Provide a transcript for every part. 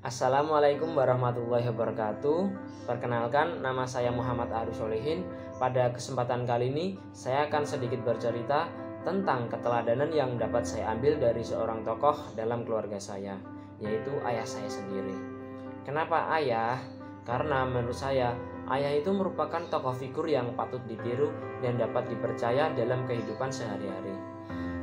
Assalamualaikum warahmatullahi wabarakatuh. Perkenalkan, nama saya Muhammad Arif Solihin. Pada kesempatan kali ini, saya akan sedikit bercerita tentang keteladanan yang dapat saya ambil dari seorang tokoh dalam keluarga saya, yaitu ayah saya sendiri. Kenapa ayah? Karena menurut saya, ayah itu merupakan tokoh figur yang patut ditiru dan dapat dipercaya dalam kehidupan sehari-hari.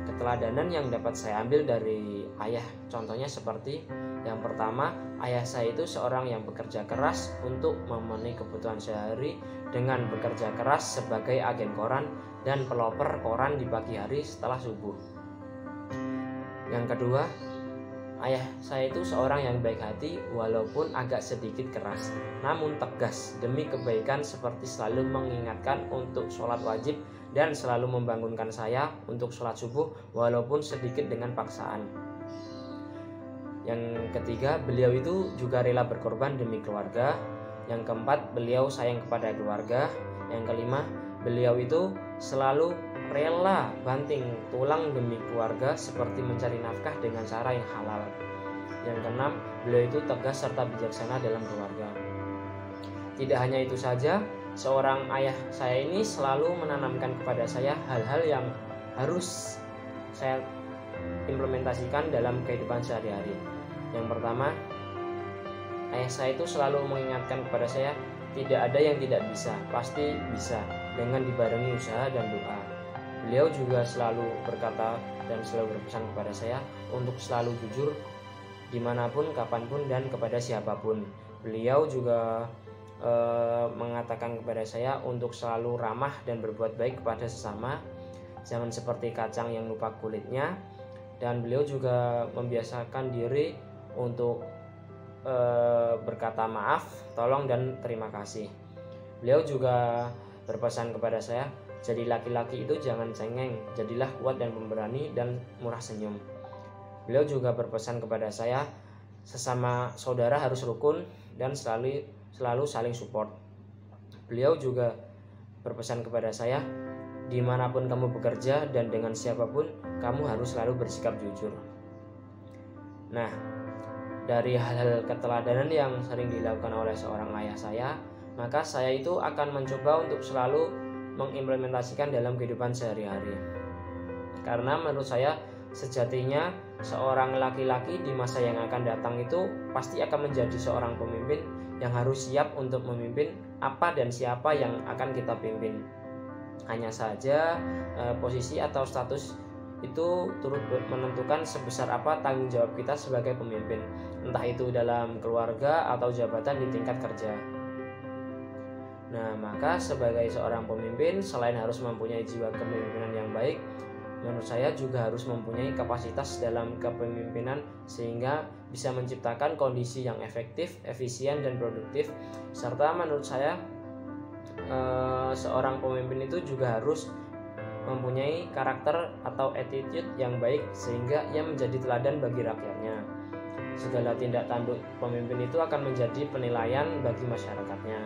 Keteladanan yang dapat saya ambil dari ayah contohnya seperti yang pertama, ayah saya itu seorang yang bekerja keras untuk memenuhi kebutuhan sehari dengan bekerja keras sebagai agen koran dan pelopor koran di pagi hari setelah subuh. Yang kedua, ayah saya itu seorang yang baik hati walaupun agak sedikit keras, namun tegas demi kebaikan seperti selalu mengingatkan untuk sholat wajib dan selalu membangunkan saya untuk sholat subuh walaupun sedikit dengan paksaan. Yang ketiga, beliau itu juga rela berkorban demi keluarga. Yang keempat, beliau sayang kepada keluarga. Yang kelima, beliau itu selalu rela banting tulang demi keluarga seperti mencari nafkah dengan cara yang halal. Yang keenam, beliau itu tegas serta bijaksana dalam keluarga. Tidak hanya itu saja, seorang ayah saya ini selalu menanamkan kepada saya hal-hal yang harus saya implementasikan dalam kehidupan sehari-hari. Yang pertama, ayah saya itu selalu mengingatkan kepada saya, tidak ada yang tidak bisa, pasti bisa, dengan dibarengi usaha dan doa. Beliau juga selalu berkata dan selalu berpesan kepada saya untuk selalu jujur dimanapun, kapanpun, dan kepada siapapun. Beliau juga mengatakan kepada saya untuk selalu ramah dan berbuat baik kepada sesama, jangan seperti kacang yang lupa kulitnya. Dan beliau juga membiasakan diri untuk berkata maaf, tolong, dan terima kasih. Beliau juga berpesan kepada saya, jadi laki-laki itu jangan cengeng, jadilah kuat dan pemberani dan murah senyum. Beliau juga berpesan kepada saya, sesama saudara harus rukun dan selalu saling support. Beliau juga berpesan kepada saya, dimanapun kamu bekerja dan dengan siapapun, kamu harus selalu bersikap jujur. Nah, dari hal-hal keteladanan yang sering dilakukan oleh seorang ayah saya, maka saya itu akan mencoba untuk selalu mengimplementasikan dalam kehidupan sehari-hari. Karena menurut saya, sejatinya seorang laki-laki di masa yang akan datang itu pasti akan menjadi seorang pemimpin yang harus siap untuk memimpin apa dan siapa yang akan kita pimpin. Hanya saja posisi atau status itu turut menentukan sebesar apa tanggung jawab kita sebagai pemimpin, entah itu dalam keluarga atau jabatan di tingkat kerja. Nah, maka sebagai seorang pemimpin, selain harus mempunyai jiwa kepemimpinan yang baik, menurut saya juga harus mempunyai kapasitas dalam kepemimpinan sehingga bisa menciptakan kondisi yang efektif, efisien, dan produktif. Serta menurut saya seorang pemimpin itu juga harus mempunyai karakter atau attitude yang baik sehingga ia menjadi teladan bagi rakyatnya. Segala tindak tanduk pemimpin itu akan menjadi penilaian bagi masyarakatnya,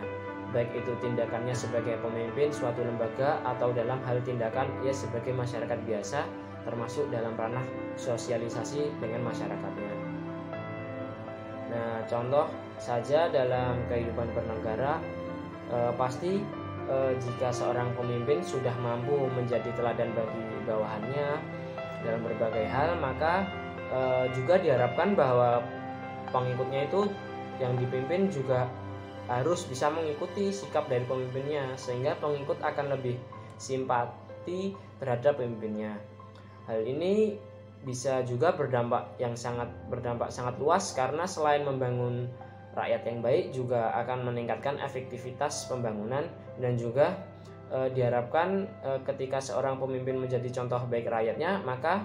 baik itu tindakannya sebagai pemimpin suatu lembaga atau dalam hal tindakan ia sebagai masyarakat biasa, termasuk dalam ranah sosialisasi dengan masyarakatnya. Nah, contoh saja dalam kehidupan bernegara, pasti jika seorang pemimpin sudah mampu menjadi teladan bagi bawahannya dalam berbagai hal, maka juga diharapkan bahwa pengikutnya itu yang dipimpin juga harus bisa mengikuti sikap dari pemimpinnya, sehingga pengikut akan lebih simpati terhadap pemimpinnya. Hal ini bisa juga berdampak sangat luas, karena selain membangun rakyat yang baik juga akan meningkatkan efektivitas pembangunan, dan juga diharapkan ketika seorang pemimpin menjadi contoh baik rakyatnya, maka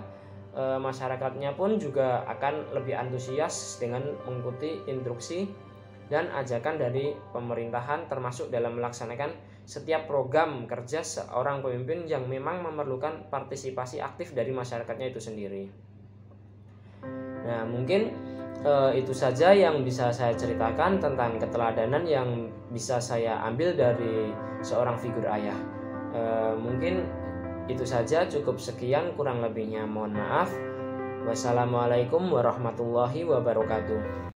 masyarakatnya pun juga akan lebih antusias dengan mengikuti instruksi dan ajakan dari pemerintahan, termasuk dalam melaksanakan setiap program kerja seorang pemimpin yang memang memerlukan partisipasi aktif dari masyarakatnya itu sendiri. Nah, mungkin itu saja yang bisa saya ceritakan tentang keteladanan yang bisa saya ambil dari seorang figur ayah. Mungkin itu saja, cukup sekian, kurang lebihnya mohon maaf. Wassalamualaikum warahmatullahi wabarakatuh.